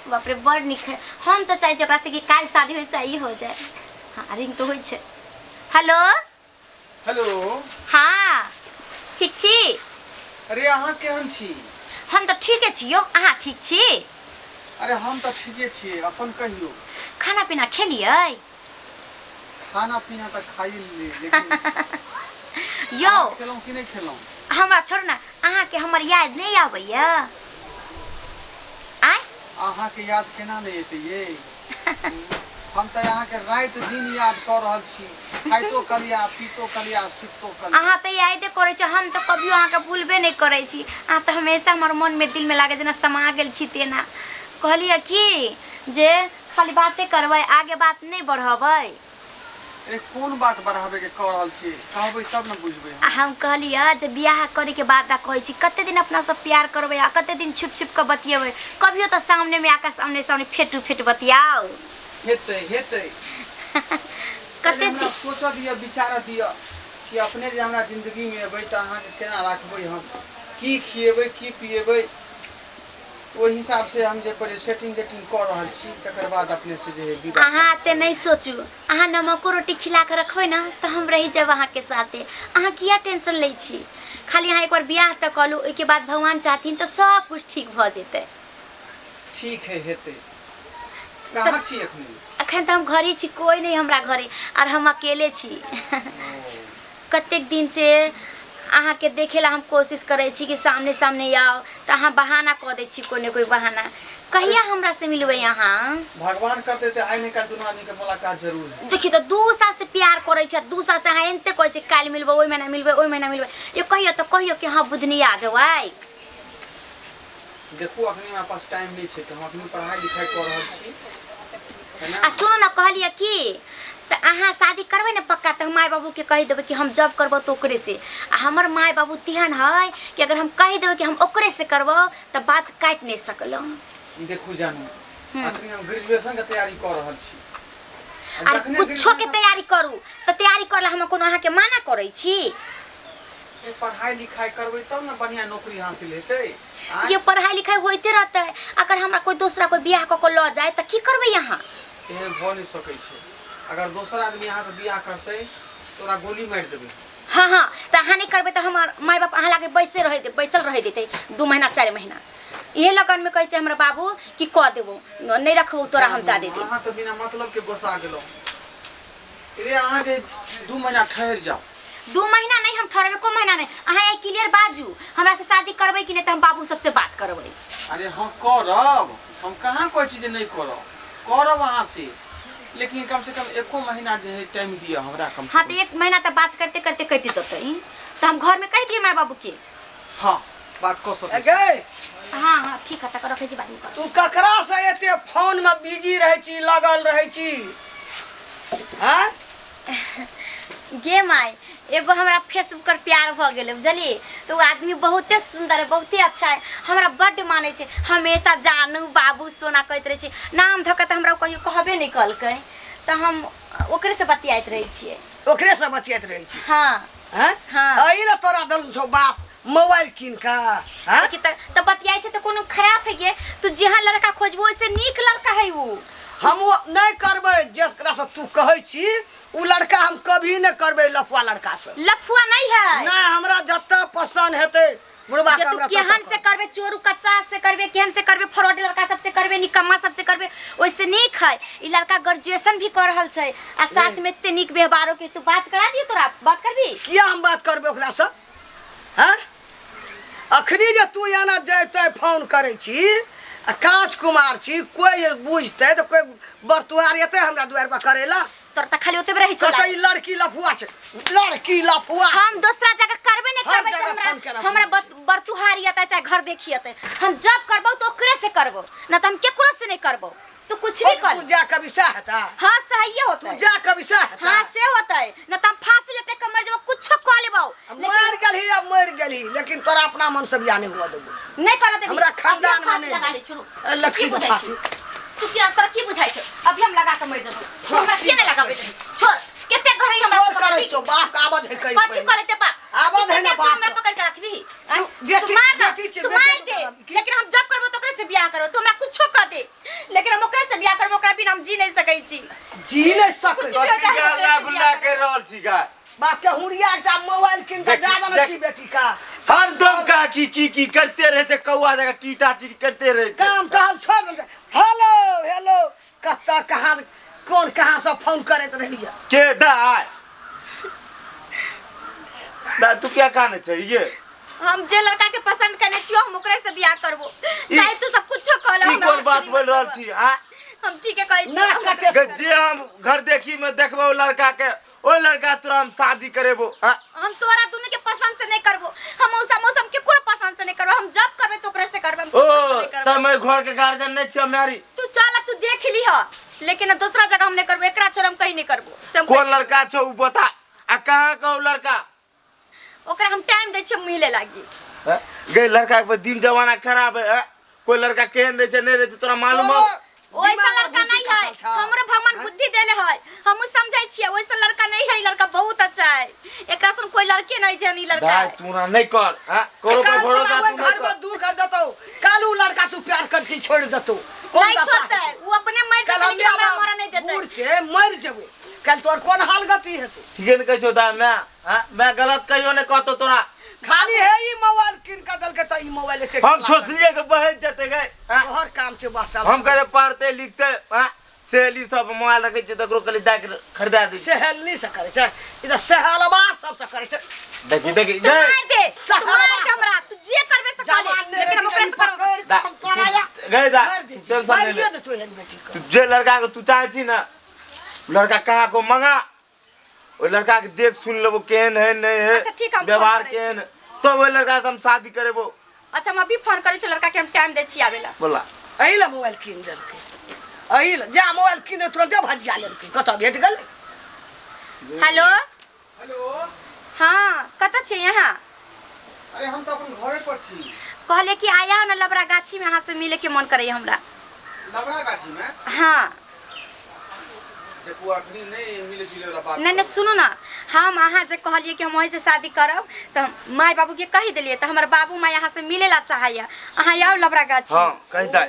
बाप रे बड़ निक है। हम तो चाहे ओकरा से कि काल शादी हो सही हो जाए। हाँ रिंग तो होई छे। Hello hello. हाँ ठीक छी? अरे अहाँ केहन छी? हम तो ठीके छियो, अहाँ ठीक छी? अरे हम तो ठीके छियै, अपन कहियो। खाना पीना खेलियै? खाना पीना तो खाई ली लेकिन यो खेलौं कि नहीं खेलौं? हमरा छोड़ ना, अहाँ के हमर याद नहीं आबैया? आय अहाँ के याद केना नहीं एतै ये? हम तो यहाँ के रात दिन याद कर रहल छी। खाइतो कलिया, पीतो कलिया, सुतो कलिया। अहाँ तो यादे करे छी, हम तो कभियो अहाँ के भूलबे नहीं करे छी। अहाँ तो हमेशा हमर मन में दिल में लागे जेना समा गेल छी तेना। कहलिए कि जे खाली बातें करबै, आगे बात नहीं बढ़ाबै। ए कौन बात बढ़ावे के कह रहल छी? कहबै तब न बुझबै हम। हम कहलिए जे बियाह करे के बाद कहै छी कते दिन अपना सब प्यार करबै आ कते दिन छुप छुप के बतियेबै। कभियो तो सामने में आका सामने सामने फेटू फेट बतियाओ। हेतै हेतै। कते हमरा सोच दिया, विचार दिया कि अपने जे हमरा जिंदगी में एबै त अहाँ के केना राखबै हम, की खिएबै की पिएबै, ओहि हिसाब से हम जे परे सेटिंग कर रहल छी। तकर बाद अपने से जे विवाह। अहाँ ते नहीं सोचू, अहाँ नमको रोटी खिला के रखबै ना तो हम रही जब अहाँ के साथे। अहाँ किया टेंशन लै छी? खाली अहाँ एक बार बियाह त कलू, ओइ के बाद भगवान चाहथिन तो सब कुछ ठीक भ जेतै। ठीक है हेतै। कहाँ छी अखनी? अखन तो हम घरे छी, कोई नहीं हमरा घरे, और हम अकेले छी। कतेक दिन से अहाँ के देखेला हम कोशिश करे छी कि सामने सामने आओ, तो अहाँ बहाना क दे छी, कोई न कोई बहाना। कहिया हमरा से मिलबै अहाँ? भगवान करते ते आइ निकाल दुनू आदमी के मुलाकात जरूर है। देखी तो 2 साल से प्यार करे छ, 2 साल से अहाँ एनते कहै छी काल मिलबै, ओइ महीना मिलबै, ओइ महीना मिलबै। ये कहियो तो कहियो कि हाँ बुधनी आ जाओ। आई देखो अखनी हमरा पास टाइम नहीं छै, हम अखनी पढ़ाई लिखाई कर रहल छी। आ सुनो ना, कहलिए कि तो अहाँ शादी करबै ना पक्का, तो हम माय बाबू के कह देबै कि हम जब करबो तो ओकरे से। आ हमर माय बाबू तिहन है कि अगर हम कह देबै कि हम ओकरे से करबो तो बात काट नहीं सकलो। देखो जानू, अखनी हम ग्रेजुएशन के तैयारी कर रहल छी। आ कुछो के तैयारी करू तो तैयारी करला हम कोनो अहाँ के माना करै छी? पढ़ाई लिखाई करबै तब ना बढ़िया नौकरी हासिल हेतै। ये पढ़ाई लिखाई होते रहते, अगर हमरा कोई दूसरा कोई बियाह क ल जाए तो की करबै यहाँ? एहन भ नहीं सकै छै। अगर दोसर आदमी यहाँ से बियाह करतै तोरा गोली मार देबै। हाँ हाँ तो अहाँ नहीं करबै तो हमार माय बाप अहाँ लागे बैसल रह देते 2 महीना 4 महीना। ये लगन में कहै छै हमरा बाबू कि क देबो, नहीं रखबो तोरा हम जा देते। अहाँ तो बिना मतलब के गोसा गेलो। रे अहाँ के 2 महीना ठहर जाओ। 2 महीना नहीं हम ठहरबे, को महीना नहीं। अहाँ एक क्लियर बाजू, हमरा से शादी करबै कि नहीं तो हम बाबू सबसे बात करबै। अरे हाँ करब, हम कहाँ कहै छी जे नहीं करब, करब अहाँ से, लेकिन कम से कम 1 महीना जे है टाइम दिया हमरा कम। हाँ तो 1 महीना तो बात करते करते कट जतै, तो हम घर में कह दिए माय बाबू के। हाँ बात कर सकै छी। गे हाँ हाँ ठीक है, तक रखे छी बात कर। तू ककरा से एते फोन में बिजी रहै छी, लगल रहै छी? हां गे माय, एगो हमरा फेसबुक पर प्यार भ गेल बुझली, तो आदमी बहुते सुंदर है, बहुते अच्छा है, हमरा बड्ड माने छे। हमेशा जानू बाबू सोना कहते रहे छी, नाम धक त हमरा कहियो कहबे नहीं कलकै, तो हम ओकरे से बतियाइत रहे छिए। ओकरे से बतियाइत रहै छी? हां हां हां अई ल तोरा दल सो बाप मोबाइल किन का। हां कि त बतियाइ छे तो कोनो खराब है गे? तू जेहा लड़का खोजबो ओइसे नीक लड़का है वो। हम नहीं करबै जेकरा से तू कहै छी, उ लड़का हम कभी नहीं करबै। लफुआ लड़का से लफुआ नहीं है ना, हमरा जत्ता पसंद हेतै मुर्बा का तू केहन से करबे, चोरू कच्चा से करबे, केहन से करबे, फ्रॉड लड़का सबसे करबे, निकम्मा सबसे करबे, ओइसे नीक है। ई लड़का ग्रेजुएशन भी कर रहल छै आ साथ में इतने नीक व्यवहारो के तू बात करा दियो। तोरा बात करबी? किया हम बात करबै ओकरा से? हां अखनी जे तू याना जैते फोन करै छी, आ कांच कुमार छी, कोई बुझते तो कोई बरतुआर एते हमरा द्वार पर करेला। तोर त खाली ओते रही छोला। कतई लड़की लफुआ छै, लड़की लफुआ। हम दूसरा जगह करबे नहीं हर करबे, जगह फोन केना हमरा बरतुहारी आता चाहे घर देखियते, हम जब करबो तो ओकरे से करबो, ना त हम केकरो से नहीं करबो। तू कुछ भी कर। तू जा कभी सहता? हां सही होता तू जा कभी सहता? हां से होता है, ना त हम फांसी लेते कमर जब कुछो क लेबो। मर गेली अब मर गेली, लेकिन तोरा अपना मन से बियाह नहीं हुआ देबो। नहीं कर दे हमरा खानदान में नहीं लगा ले छोड़ू। लड़की को फांसी। तू क्या तरह की बुझाई छ? अभी हम लगा के मर जतो, हमरा के नहीं लगाबे। छोड़ केते घर है हमरा शोर पकड़ करे दी छो बाप आबद है कई कथी करे ते बाप आबद है ना बाप हमरा पकड़ के रखबी बेटी तू मार बेटी तू मार दे लेकिन हम जब करबो तो ओकरे से बियाह करो तू हमरा कुछो कर दे लेकिन हम ओकरे से बियाह करबो ओकरा बिना हम जी नहीं सकै छी जी नहीं सकै कथी के हल्ला गुल्ला कर रहल छी गाय बाप के हुड़िया एकटा मोबाइल किन के दे देना छी बेटी का हरदम का की करते रहे छै कौआ जगह टीटा टीट करते रहे छै काम टहल छोड़ दे हेलो हेलो कत्ता कहां कौन कहां से फोन करत रहिया के दाय दा तू क्या कहने छै ये हम जे लड़का के पसंद करने छियो हम ओकरे से बियाह करबो चाहे तू सब कुछो कह ले ई कोन बात बोल रहल छी हां हम ठीक है कहै ना छी कटे जे हम घर देखी में देखबो लड़का के ओ लड़का तोरा हम शादी करेबो हां हम तोरा दुनु के पसंद से नहीं करबो हम मौसा मौसम के कोई पसंद से नहीं करबो हम जब करबे तो ओकरे से करबे हम ओ तोकरे से नहीं करबो। त मैं घर के गार्जियन नहीं छी हमारी तू चल तू देख ली ह लेकिन दूसरा जगह हम नहीं करबो एकरा छोड़ हम कहीं नहीं करबो से हम कौन लड़का छौ उ बता आ कहां का लड़का ओकरा हम टाइम दै छी मिले लागी गए लड़का के दिन जमाना खराब है कोई लड़का केहन रहे छै नहीं रहे तोरा मालूम हो ओइसा लड़का नहीं है हमरो भगवान बुद्धि देले है हम समझै छियै ओइसा लड़का नहीं है लड़का बहुत अच्छा है एकरा सन कोई लड़के नहीं जनी लड़का दाई है तू ना नहीं कर हां करो पे भरोसा तू घर नहीं में कर दूर कर देतो कालू लड़का तू प्यार कर छी छोड़ देतो नहीं छोड़ता है वो अपने मर जाता है हमरा मरा नहीं देता दूर से मर जबे कल तोर कोन हाल गति है तू ठीक है कहै छौ दा मैं गलत कहियो नहीं कहतो तोरा खाली है ई मोबाइल किन का दल के त ई मोबाइल के हम सोचलिए के बहन जते गए हर काम से बस हम करे पढ़ते लिखते सहेली सब मोबाइल रखे छै तकरो कली दा के खरीदा दी सहल नहीं से करे छै इधर सहलवा सब से करे छै देखी तू मार दे तू मार दे हमरा तू जे करबे से कर ले लेकिन हम ओकरे से करबो दा गए दा टेंशन मार नहीं दिया ले तो है बेटी तू जे लड़का के तू चाहे छी ना लड़का कहाँ को मंगा वो लड़का के देख सुन लेबो केहन है नहीं है अच्छा, ठीक, हम व्यवहार फोन करै केहन तो वो लड़का से हम शादी करेबो अच्छा हम अभी फोन करे छी लड़का के हम टाइम दै छी आवेला बोला अइला मोबाइल किन दल के अइला जा मोबाइल किन तुरंत भजिया ले के कत भेट गेल हेलो हेलो हाँ कत छे यहाँ अरे हम तो अपन घरे पर छी कहले कि आया ना लबरा गाछी में यहाँ से मिले के मन करे हमरा लबड़ा गाछी में हाँ जे पुआखरी नहीं मिले जुले वाला बात नहीं सुनो ना हम अहाँ जे कहलिए कि हम वहीं से शादी करब तो माय बाबू के कह दिलिए तो हमारे बाबू माँ यहाँ से मिले ला चाहिए अहाँ आओ लबरा गाछी हाँ कह दा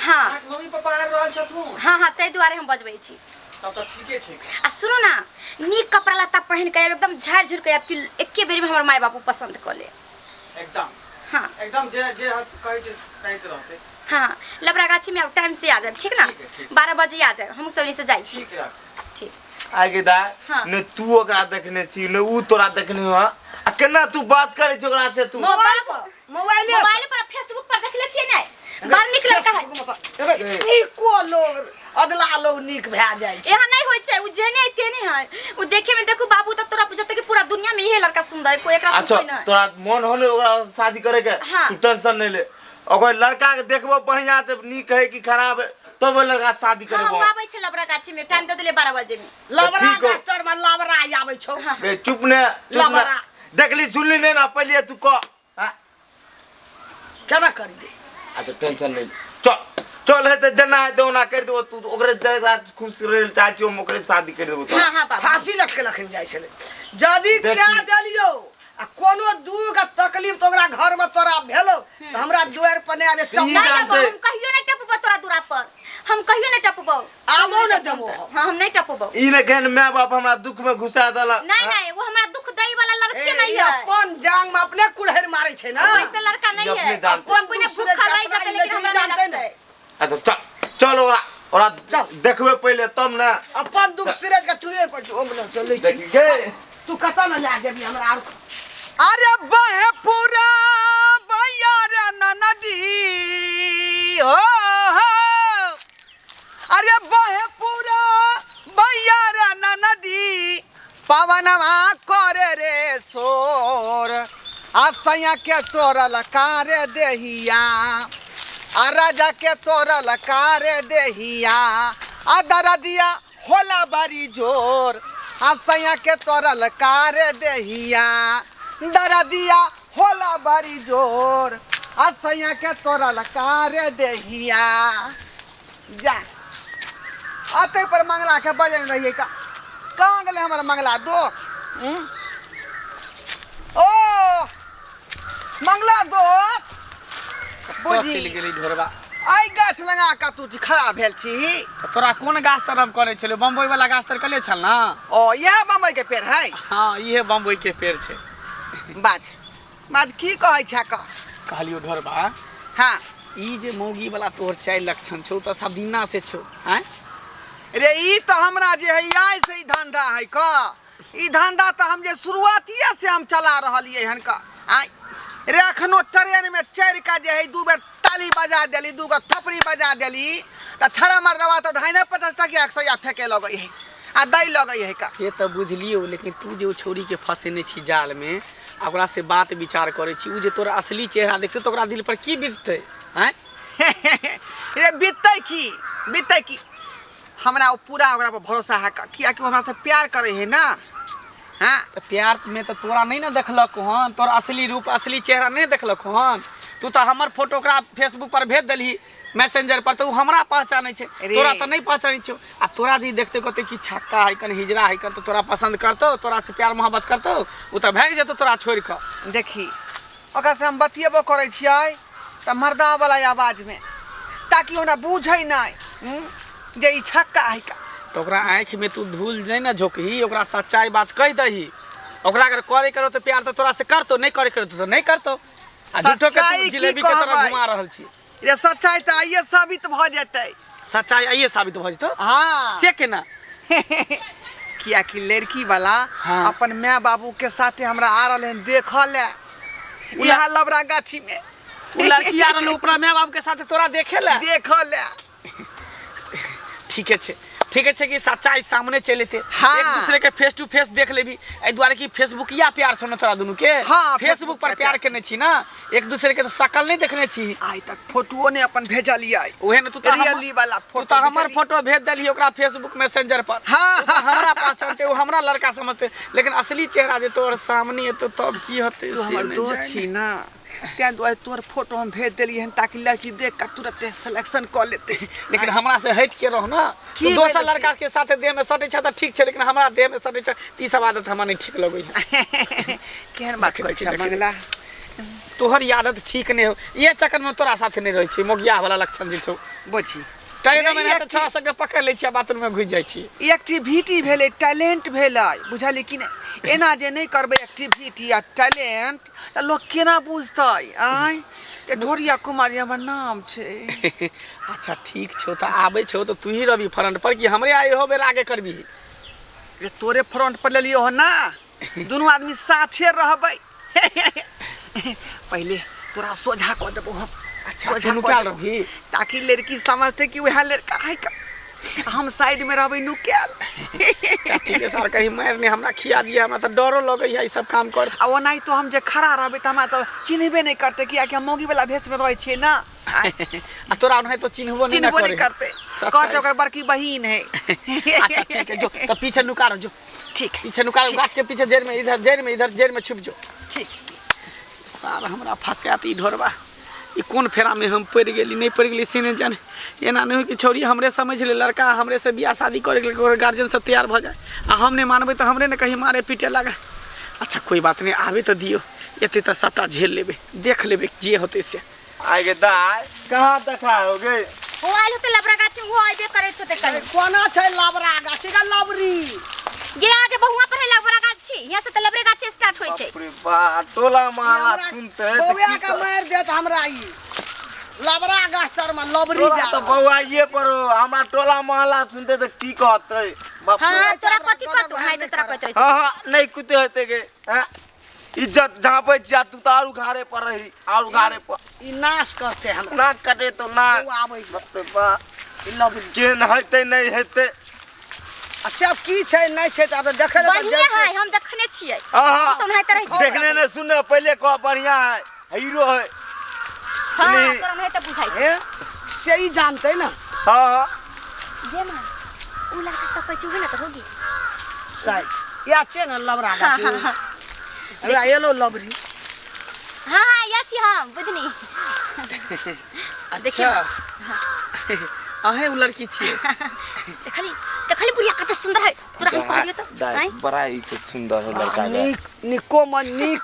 हाँ मम्मी पापा आ रहल छथुन हाँ हाँ तै दुआरे हम बजबै छी तब तो ठीके छै आ सुनो ना नीक कपड़ा लत्ता पहन के आयब, एकदम झाड़ झुर के आयब कि एके बेर में हमर माय बाबू पसंद कर ले। एकदम हाँ एकदम जे जे कहै छै सहित रहते। हाँ लबरा गाछी में अब टाइम से आ जाए, ठीक ना? ठीक है, ठीक। 12 बजे आ जाए, हम सवेरे से जाई छी। ठीक है ठीक आगे दा हाँ। ने तू ओकरा देखने छी ने ऊ तोरा देखने हो। आ केना तू बात करे छ ओकरा से? तू मोबाइल पर फेसबुक पर देख ले छिए नै बाहर निकल का है ई को लोग अगला लोग निक भै जाय छै। यहाँ नहीं होय छै, उ जेने तेने है। उ देखे में देखू बाबू त तोरा बुझत कि पूरा दुनिया में इहे लड़का सुंदर है, कोई एकरा अच्छा कोई नहीं। तोरा मन होने ओकरा शादी करे के? हाँ। तू टेंशन नहीं ले। ओकर लड़का के देखबो बढ़िया त नीक है कि खराब है तब वो लड़का शादी हां करेबो। उ आबै छै लबरा गाछी में, टाइम दे देले 12 बजे में। लबरा ठीक हो। दस्तर में लबरा आबै छौ। हाँ। बे चुप ने लबरा। देखली सुनली नहीं ना पहले तू को। हां केना करिए? अच्छा टेंशन नहीं। चल चल है त जना है तो ना कर देबो। तू ओकरे जरा खुश रह चाची हम ओकरे शादी कर देबो। हां हां बाबू फांसी लख के लखन जाय छले। जदी क्या देलियो आ कोनो दूर का तकलीफ तो ओकरा घर में तोरा भेलो त हमरा दुआर पर ने आवे चौका नहीं जानते। हम कहियो नहीं टपबो तोरा दूरा पर, हम कहियो नहीं टपबो। आबो न देबो। हां हम नहीं टपबो। ई ने कहन माय बाप हमरा दुख में घुसा देला। नहीं नहीं वो हमरा दुख दई वाला लड़के नहीं है। अपन जांग में अपने कुड़हर मारे छै ना। वैसे लड़का नहीं अपने है। जानते। वो अपने भूखा रह जाते लेकिन हमरा नहीं जानते लगता है। अच्छा चल चल ओकरा चल। देखबे पहले तब ना। अपन दुख सिरज का चुरे पर हम न चलै छी। देखी गे तू कता न जा जेबी हमरा। अरे बहे पूरा भैया रे नदी हो अरे बहे पूरा भैया रे नदी पवनवा करे रे सोर आ सैया के तोरल कारे देहिया आ राजा के तोरल कारे देहिया आ दरदिया होला बड़ी जोर आ सैया के तोरल कारे देहिया दरदिया होला बड़ी जोर आ सैया के तोरल कारे देहिया जा आते पर मंगला के बजन रहिए का कहाँ गेले हमारा मंगला दोस्त? ओ मंगला दोस्त बुझी चलि गेली ढोरबा। आई गाछ लगा का तू खड़ा भेल छी। तोरा कोन गाछ तर हम करे छलो? बम्बई वाला गाछ तर कले छल ना? ओ यह बम्बई के पेड़ है? हाँ इहे बम्बई के पेड़ छे। बाज बाज की कहै छै का? कहलियो ढोरबा हाँ ई जे मौगी वाला तोहर 4 लक्षण छौ त सब दिना से छौ हैं? रे ई तो हमरा जे है आई से ही धंधा है का। ई धंधा तो हम जे शुरुआतिये से हम चला रहलिए हन का। आई रे अखनो ट्रेन में चढ़ का जे है 2 बेर ताली बजा देली, 2 गो थपड़ी बजा देली त छरा मरदवा तो धाइने 50 टकिया 100 फेंके लगई है आ दै लगई है का। से त बुझलियो, लेकिन तू जे ओ छोरी के फसेने छी जाल में, ओकरा से बात विचार करे छी, उ जे तोरा असली चेहरा देखते तो ओकरा दिल पर की बीतते हैं? रे बीतै की हमरा पूरा ओकरा पर भरोसा है का, किया कि हमरा से प्यार करे है ना। हाँ तो प्यार में तो तोरा नहीं ना देखलक हन, तोरा असली रूप असली चेहरा नहीं देखलक हन। तू तो हमर फोटो ओकरा फेसबुक पर भेज देली मैसेंजर पर, तो हमरा पहचाने छे, तोरा तो नहीं पहचाने छो। आ तोरा जी देखते कहते कि छक्का है कन हिजरा है कन, तो तोरा पसंद करतो, तोरा से प्यार मोहब्बत करतो, उ तो भाग जेतो तोरा छोड़ के। देखी ओकरा से हम बतियेबो करे छियै त मर्दा वाला आवाज में, ताकि हमरा बुझै नहीं जे ई छक्का है का। तो ओकरा आँख में तू धूल नहीं ना झोंकही, ओकरा सच्चाई बात कह दही। ओकरा अगर करे करो तो प्यार तो तोरा से करतो, नहीं करे करो तो नहीं करतो। आ झूठो के तू जिलेबी के तरह घुमा रहल छी। ये सच्चाई तो आइए साबित भ जेतै। सच्चाई आइए साबित भ जेतो। हाँ से केना? किया कि लड़की वाला हाँ। अपन माँ बाबू के साथे हमरा आ रहले देखले यहाँ लबरा गाछी में। उ लड़की आ रहल ऊपर माँ बाप के साथे तोरा देखेला देखले ठीक है कि सच्चाई सामने चले थे। हाँ। एक दूसरे के फेस टू फेस देख लेबी, ए द्वारे कि फेसबुक या प्यार छो न तोरा दोनों के। हाँ, फेसबुक पर प्यार करने छी ना, एक दूसरे के तो शकल नहीं देखने छी। आई तक फोटो ने अपन भेजलिए ओहे न तू तो रियली वाला तू फोटो तो हमर फोटो भेज देली ओकरा फेसबुक मैसेंजर पर। हाँ, तू तो हमरा पहचानते, वो हमरा लड़का समझते, लेकिन असली चेहरा जे तोर सामने है तो तब की होते तू से हमर नहीं दोस्त जाने। छी ना, त्या द्वारे तोर फोटो हम भेज देलिए हन ताकि लड़की देख कर तुरंत सिलेक्शन कर लेते। लेकिन हमरा से हट के रहो ना, की तू दोसर भेल से? लड़का के साथे देह में सटे छ त ठीक छे, लेकिन हमरा देह में सटे छ ती सब आदत हमरा नहीं ठीक लगई है। केहन बात देखी, कर देखी, छ देखी। मंगला। तोहर आदत ठीक नहीं हो, ये चक्कर में तोरा साथे नहीं रही छी। मोगिया वाला लक्षण जे छौ बुझी ट्रेन में ये तो छोरा सब के पकड़ ले छी, बाथरूम में घुस जाई छी। एक्टिविटी भेले, टैलेंट भेले, बुझली कि नहीं। एना जे नहीं करबे एक्टिविटी या टैलेंट त लोग केना बुझतै। आय ए ढोरिया कुमारी हमर नाम छे। अच्छा ठीक छो त आबे छो तो तू ही रवि फ्रंट पर कि हमरे आए हो बेर आगे करबी। रे तोरे फ्रंट पर ले लियो हो ना, दोनों आदमी साथे रहबै। पहले तोरा सोझा कर देबो हम। अच्छा तू नुकाल रही, ताकि लड़की समझते कि वह लड़का है का। हम साइड में रहबै नुकाल। ठीक है सर, कहीं मार ने हमरा खिया दिया, हमरा त डरो लगे है सब काम कर। आ वो नहीं तो हम जे खड़ा रहबै त हमरा तो चिन्हबे नहीं करते, किया कि हम मौगी वाला भेष में रहै छियै ना। आ तोरा नहीं तो चिन्हबो नहीं चिन्हबो नहीं करे। करते, कहते ओकर बड़की बहिन है। अच्छा ठीक है, जो तो पीछे नुका रह, जो ठीक है, पीछे नुका रह, गाछ के पीछे जेर में, इधर जेर में छुप जो। ठीक। सार हमरा फंसाती ढोरबा, ई कौन फेरा में हम पड़ गेली नहीं पड़ गेली से नहीं जाने। एना नहीं हो कि छोरी हमरे समझ ले, लड़का हमरे से बियाह शादी करे के गार्जियन सब तैयार भ जाए आ हम नहीं मानबे तो हमरे ने कहीं मारे पीटे लगा। अच्छा कोई बात नहीं, आवे तो दियो, एते तो सबटा झेल लेबे, देख लेबे जे होते से। आगे दाय कहाँ देखा हो गए? हो आइल होते लबरा गाछी, हो आइबे करे तो कहीं कोना छै लबरा गाछी का लबरी? गे आगे बहुआ पर है लबरा गाछी, यहाँ से तो लबरे गाछी स्टार्ट होय छै। बाप रे बा, टोला महला सुनते हैं तो बौआ की का कर- मार देत हमरा ई लबरा गाछ तर में लबरी टोला जा। तो बउआ ये परो, हमारा टोला महला सुनते तो की कहते बाप रे। हाँ तोरा कथी कहतौ, हाय तो तोरा कहत रही। हाँ नहीं कुते होते के हैं? इज्जत जहाँ पे जा तू तो आरू घारे पर रही, आरू घारे पर ई नाश करते हमरा। ना कटे तो ना। बौआ आबै बाप रे बा, ई लबरी केन हेते नहीं हेते। आ सब की छै नहीं छै त अब देखे ले बढ़िया है, हम देखने छियै। हाँ सुन है तरह देखने ने सुने पहले कह बढ़िया है, हीरो है। हाँ नहीं। तोरा नहीं तो बुझाई छै। हे से ही जानते ना हाँ जे मां उ लड़का तो कहै छै ना तो होगी। शायद या छै ना लबरा हाँ गाछी। हाँ हाँ हमरा एलो लबरी। हाँ हाँ या छी हम बुझनी। देखियो अच्छा अहे उ लड़की छिए। देखली देखली बुढ़िया कते सुंदर है तोरा हम कहलियो तो दाई बड़ा ही तो सुंदर है लड़का निको मन निक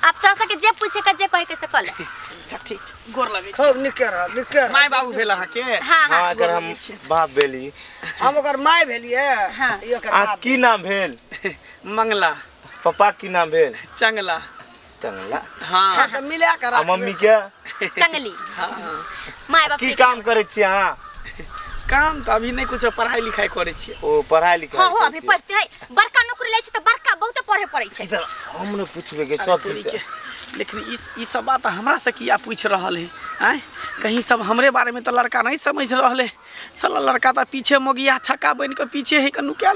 अब तोरा सके जे पूछे के जे कहे के से कल अच्छा ठीक गोर लगे खूब निके माय बाबू भेल अहाँ के हां हां हां अगर हम बाप भेली हम ओकर माय भेलिए हाँ। यो के आ बाप की नाम भेल मंगला पापा की नाम भेल चंगला चंगला हाँ तो मिला कर आ मम्मी के चंगली हाँ माय बाप की काम करे छी अहाँ काम तो अभी नहीं कुछ पढ़ाई लिखाई करे छियै ओ पढ़ाई लिखाई हां हो अभी पढ़ते है बड़का नौकरी लै छै त बड़का बहुत पढ़े पड़ै छै इधर हम ने पूछबे के सब के लेकिन ई सब बात हमरा से किया पूछ रहल है आय कहीं सब हमरे बारे में तो लड़का नहीं समझ रहल है साला लड़का तो पीछे मोगिया छक्का बन के पीछे है कनु क्या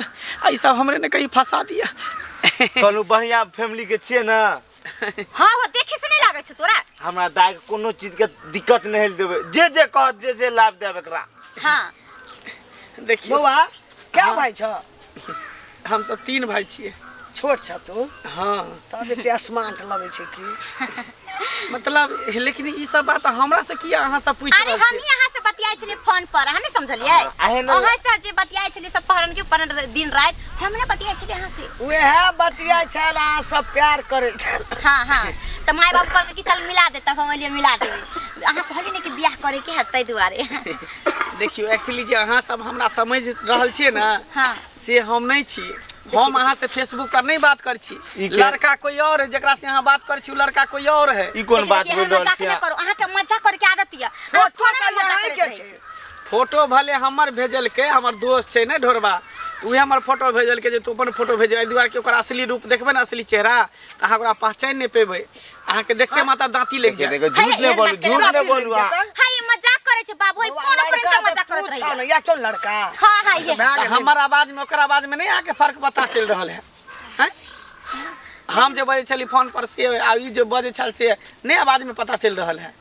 ई सब हमरे ने कहीं फंसा दिया कनु बढ़िया फैमिली के छिए ना हां हो देखे से नहीं लागे छ तोरा हमरा दाई के कोनो चीज के दिक्कत नहीं देबे जे कह जे लाभ देब एकरा हां देखियो बौआ क्या भाई छ हम सब 3 भाई छिए छोट छ तू हाँ तब एते स्मार्ट लगे छै की मतलब लेकिन ई सब बात हमरा से किया अहाँ सब पूछ अरे रहल हम छी यहाँ से बतियाई छलिए फोन पर हम नहीं समझलिए आहे ना अहाँ से जे बतियाई छलिए सब पहरन के पहरन दिन रात हम नहीं बतियाई छलिए यहाँ से उहे बतिया छल अहाँ सब प्यार करे छल हाँ हाँ तो माय बाप कहलकै कि चल मिला दे तब हम लिए मिला दे अहाँ कहली नहीं कि बियाह करे के है तै दुआरे देखियो एक्चुअली जे अहाँ सब हमरा समझ रहल छिए ना हाँ से हम नहीं छी हम अहाँ से फेसबुक पर नहीं बात कर छी ई के- लड़का कोई और है जेकरा से अहाँ बात कर छी उ लड़का कोई और है ई कोन बात लेकिन बोल रहल मजाक छी नहीं करो अहाँ के मजाक करे के आदत है फोटो फोन का में मजाक यहाँ करैत के रहै छै छी। फोटो भले हमर भेजल के हमर दोस्त छै ने ढोरबा उहे हमर फोटो भेजल के जे तू अपन फोटो भेज एहि दुआरे कि ओकर असली रूप देखबे ना असली चेहरा त अहाँ ओकरा पहचान नहीं पेबै अहाँ के देखते माता दांती लग जाए देखो झूठ नहीं बोलू झूठ नहीं बोलू हां ये मजाक करे छै बाबू फोन पर तो मजाक करत रही या चल लड़का हां हां ये त हमर आवाज में ओकर आवाज में नहीं आके फर्क पता चल रहल है हैं हम जो बजे छली फोन पर से आ ई जो बजे छल से नहीं आवाज में पता चल रहल है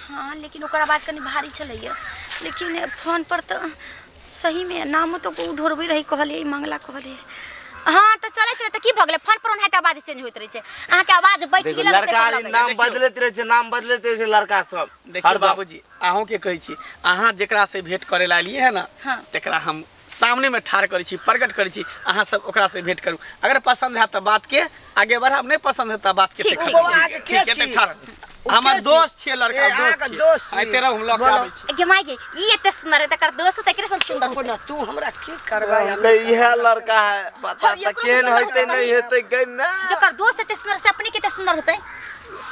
हाँ लेकिन ओकर आवाज कनी भारी छलैया लेकिन फोन पर तो सही में नाम तो ढोरबे रही कहलिए मंगला कहलिए हाँ तो चले छे त की भ गेलै फोन पर ओनाहिते आवाज चेंज होइत रहे छै अहाँ के आवाज बैठ देखो गेल लड़का नाम बदलते रहे छै नाम बदलते रहे छै लड़का सब देखिए बाबूजी अहों के कहै छी अहाँ जेकरा से भेंट करे ला लिए है ना हाँ। तेकरा हम सामने में ठाड़ करै छी प्रकट करै छी अहाँ सब ओकरा से भेंट करू अगर पसंद है त बात के आगे बढ़ाब नहीं पसंद है त बात के ठीक, ठीक ठीक, ठीक है त ठाड़ हमर दोस्त छियै लड़का दोस्त छियै तेरा हम लग आबै छी गे माय गे ई एते सुंदर है तकर दोस्त त एकरे सब सुंदर होतै तू हमरा की करबा यह लड़का है पता त केन होते नहीं हेते गई ना जकर दोस्त एते सुंदर से अपने केते सुंदर होतै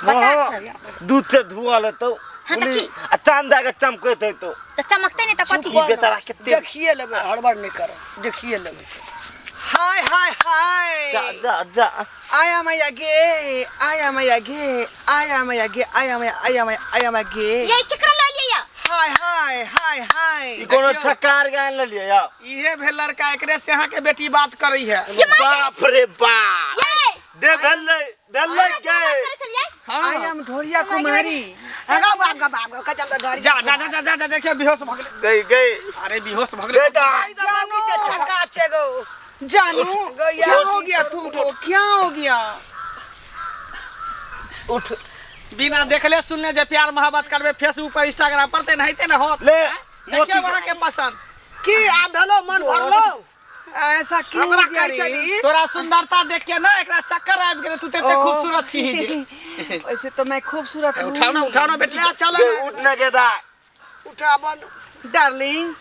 बता छ दूध से धुआं लेतो हाँ, तो की? चांद आके चमकत है तो त चमकते नहीं त कथी ई बेचारा कितने देखिए लेबे हड़बड़ नहीं कर देखिए लेबे हाय हाय हाय जा जा जा I am a gay. I am a gay. I am a gay. I am a gay. ये केकरा ल लिया या Hi hi hi hi. ई कोनो छक्कार गान ले लिया या इहे भेल लड़का एकरे से अहाँ के बेटी बात करै है बाप रे बाप ये दे भेल गए करे चलिए I am Dhoriya Kumari. हगा बाप का चल गाड़ी जा जा जा जा देखियो बेहोश भ गेलै गई अरे बेहोश भ गेलै बेटा जानू के छक्का छे गो जानू क्या हो गया तुमको क्या हो गया उठ बिना देखले सुनले जे प्यार मोहब्बत करबे फेसबुक पर इंस्टाग्राम पर ते नहिते न होत ले देखियो वहां के पसंद की आ भेलो मन भरलो ऐसा क्यों हमरा हो गया कैसे रे? ली तोरा सुंदरता देख के ना एकरा चक्कर आबि गेलै तू ते खूबसूरत छी ही जे वैसे तो मैं खूबसूरत हूँ उठाओ ना बेटी ले चलो ले उठने के दा उठा बन डार्लिंग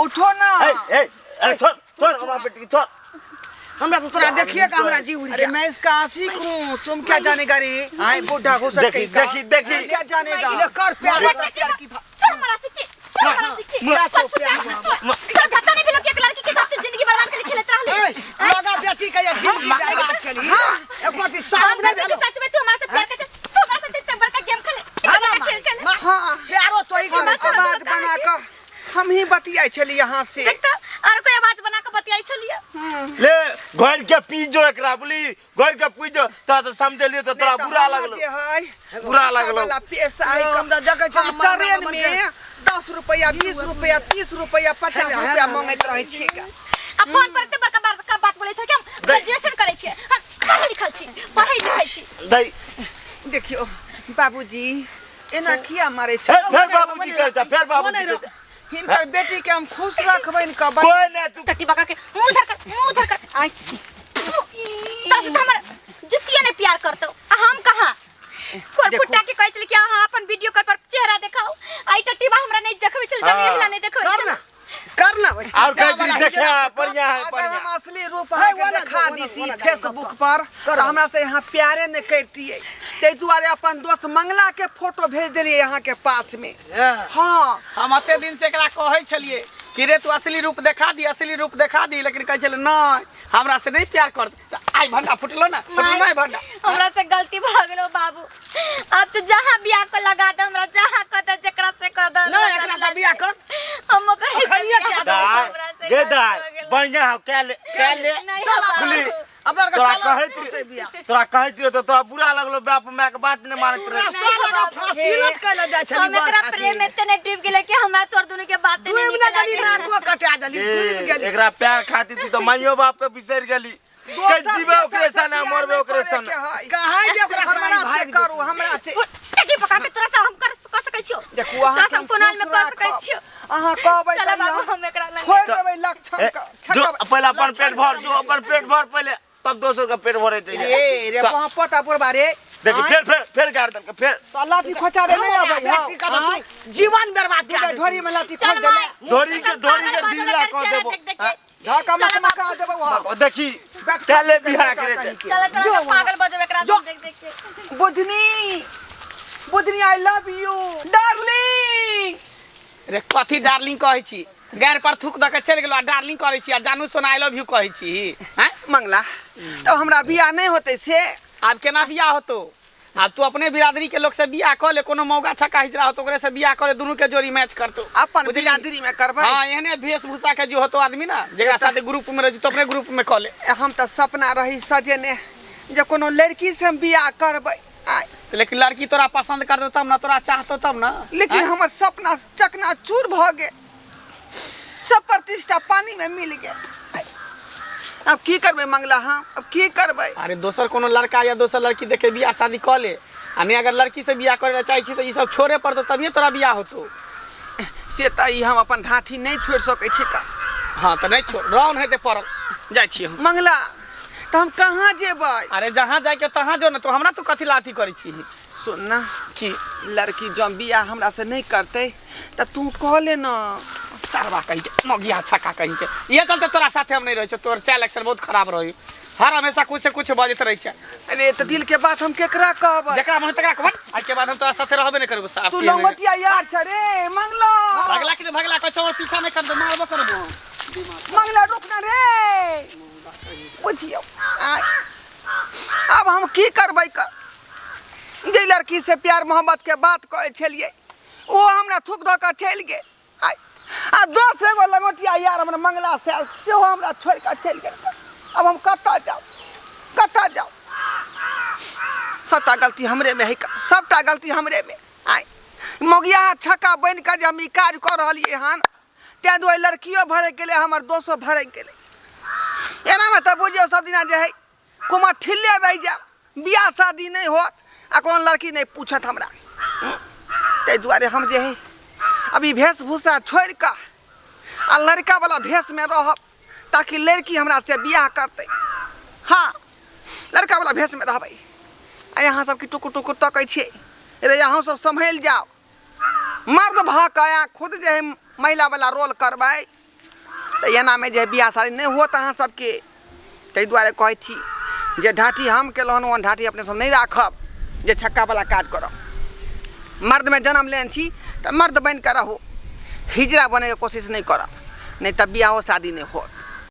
उठो ना ए छोड़ हमरा बेटी छोड़ हमरा तो तोरा देखिए का हमरा जीव उड़ अरे गया मैं इसका आशिक हूँ तुम क्या जानेगा रे आए बूढ़ा हो सकते देखी क्या जानेगा ले कर प्यार प्यार की हमरा से छी हमरा से छी नाचो प्यार तो पता नहीं भेलो कि एक लड़की के साथ जिंदगी बर्बाद करके खेलत रहले लगा बेटी का ये जिंदगी बर्बाद के लिए एक बार साहब ने भेलो सच में तू हमरा से प्यार करे तू हमरा से इतना बड़का गेम खेले इतना खेल खेले हाँ प्यारो तो ही आवाज बना कर हम ही बतियाई चली यहाँ से देखता और कोई आवाज बना के बतियाई छलिए ले घर के पीजो एकरा बोली घर के पीजो तोरा तो समझलियो तो तोरा बुरा लगलो बुरा लगलो वाला पैसा है हम तो जगह हम ट्रेन में 10 रुपया 20 रुपया 30 रुपया 50 रुपया मांगत रहे छिएगा अब फोन पर एते बड़का बात बोले छै कि हम ग्रेजुएशन करे छियै हम पढ़ल लिखल छी पढ़ै लिखै छी दई देखियो बाबूजी एना किया मारे फिर बाबूजी कहता फिर बाबूजी कहता हिनकर बेटी के हम खुश रखबै न कब कोई ना तू टट्टी पका के मुंह धर कर आई तस तो हमर जुतिया ने प्यार करतो हम कहां फुटा के कहै छली कि हां अपन वीडियो कॉल पर चेहरा देखाओ आई टट्टी बा हमरा नहीं देखबै छल जब एहिला नहीं देखबै करना और कहीं देखा बढ़िया है अगर बढ़िया हम असली रूप है के दिखा देती फेसबुक पर तो हमरा से यहाँ प्यारे न करती है ते दुआरे अपन दोस्त मंगला के फोटो भेज देलिए यहाँ के पास में हाँ हम अते दिन से एकरा कहै छलिए कि रे तू असली रूप देखा दी लेकिन कहै छले नहीं हमरा से नहीं प्यार कर आई भंडा फुटलो ना नहीं भंडा हमरा से गलती भ गेलो बाबू अब तो जहां बियाह को लगा दे हमरा जहां कद जकरा से कर दे ना एकरा से बियाह कर हम ओकर गे दाई बढ़िया है क्या ले बुली अपना तोरा कहैत रहे तो तोरा बुरा लगलो बाप माय के बात नहीं मानत रहे फांसी लट के जाय छली हम एकरा प्रेम में इतने डूब गेले कि हमरा तोर दुनु के बात नहीं डूब न गेली ना को कटा देली डूब गेली एकरा प्यार खाती तू तो माइयो बाप के बिसर गेली के जीवे ओकरे सन मरबे ओकरे सन कहां जे ओकरा हमरा से करू हमरा से टट्टी पका के तोरा से हम कर सकै छियो देखू अहाँ हम कोनाल में कर सकै छियो अहाँ कहबै चल बाबू हम एकरा छोड़ देबै लक्षण जो पहले अपन पेट भर जो अपन पेट भर पहले तब दोसर का पेट भरे चाहिए ए रे वहां पता पर बारे देखी फिर गाड़ दल फिर तो लाठी खोचा रे नहीं आबै जीवन बर्बाद कर दे ढोरी में लाठी खोच देले डोरी के दिला कह देबो ढाका में मका देबो वहां देखी काले बिहार करे चल पागल बजब एकरा देख के Budhni I love you darling रे कथी डार्लिंग कहै छी गैर पर थूक द के चल गेलो डार्लिंग कहै छी आ जानू सोना आई लव यू कहै छी हैं मंगला तो हमरा बियाह नहीं होते से अब केना बियाह होतो अब तू अपने बिरादरी के लोग से बियाह कर ले कोनो मौगा छक्का हिजरा हो तो ओकरे से बियाह करे दोनों के जोड़ी मैच करतो अपन बिरादरी में करबै हां एहने वेशभूषा के जो होतो आदमी ना जेकरा साथे ग्रुप में रही तो अपने ग्रुप में कर ले हम तो सपना रही सजेने जे कोनो लड़की से हम बियाह करबै लेकिन लड़की तोरा पसंद कर दो तब ना तोरा चाहतो तब ना लेकिन हमर सपना चकनाचूर भ गेल सब प्रतिष्ठा पानी में मिल गया अब की करबै मंगला हम अब की करबै अरे दोसर कोनो लड़का या दोसर लड़की देखे बियाह शादी कर ले आ नहीं अगर लड़की से बियाह करे चाहे छी तो ई सब छोड़े पड़तो तभी तोरा बियाह होतो से त ई हम अपन ढाठी नहीं छोड़ सकै छी का हां तो नहीं छोड़ रौन हेते पड़ल जाय छी हम मंगला तो हम कहाँ जेबै अरे जहां जाय के तहां जो ना तो हमरा तो कथी लाथी करै छी सुन ना कि लड़की जब बियाह हमरा से नहीं करते त तू कह ले ना सरवा कहि के मगिया छक्का कहि के ये चलते तोरा साथे हम नहीं रहै छ तोर चाल एक्शन बहुत खराब रही हर हमेशा कुछ से कुछ बाजत रहै छ अरे त दिल के बात हम केकरा कहबै जेकरा मन तकरा कहब आज के बाद हम तोरा साथे रहबे नहीं करब साफ तू लंगोटिया यार छ रे मंगला भगला के भगला कैसे और पीछा नहीं कर दे मारबो करबो मंगला रुक ना रे बुझियो अब हम की करबै का जे लड़की से प्यार मोहब्बत के बात कहै छलिए ओ हमरा थूक द के चल गे आ दोस्त एगो लंगोटिया यार हमरा मंगला से सेहो हमरा छोड़ के चल गेल अब हम कतऽ जाऊ सबटा गलती हमरे में है सबटा गलती हमरे में मौगिया छक्का बन कर जे हम ई काज कर रहलिए हन तै दुआरे लड़कियों भरे गेले हमर दोस्तो भरे गेले एना में त बुझियो सब दिना जे है कुमा ठिल्ले रह जा बियाह शादी नहीं होत आ कौन लड़की नहीं पूछत हमरा तै दुआरे हम जे है अभी वेशभूषा छोड़ कर आ लड़का वाला भेष में रहब ताकि लड़की हमरा से बियाह करते हाँ लड़का वाला भेष में रहबै आ यहाँ सब की टुकुर टुकुर तकै छियै रे यहाँ सब संभल जाओ मर्द भ के खुद जे है महिला वाला रोल करबै तो एना में जे बियाह शादी नहीं होत अहाँ सबके तै दुआरे कहै छी जे ढाठी हम केलहन ओहन ढाठी अपने सब नहीं राखब जे छक्का वाला काज करब मर्द में जन्म लेन छी तो मर्द बन कर रहो हिजरा बने के कोशिश नहीं करब नहीं तब बियाह शादी नहीं होत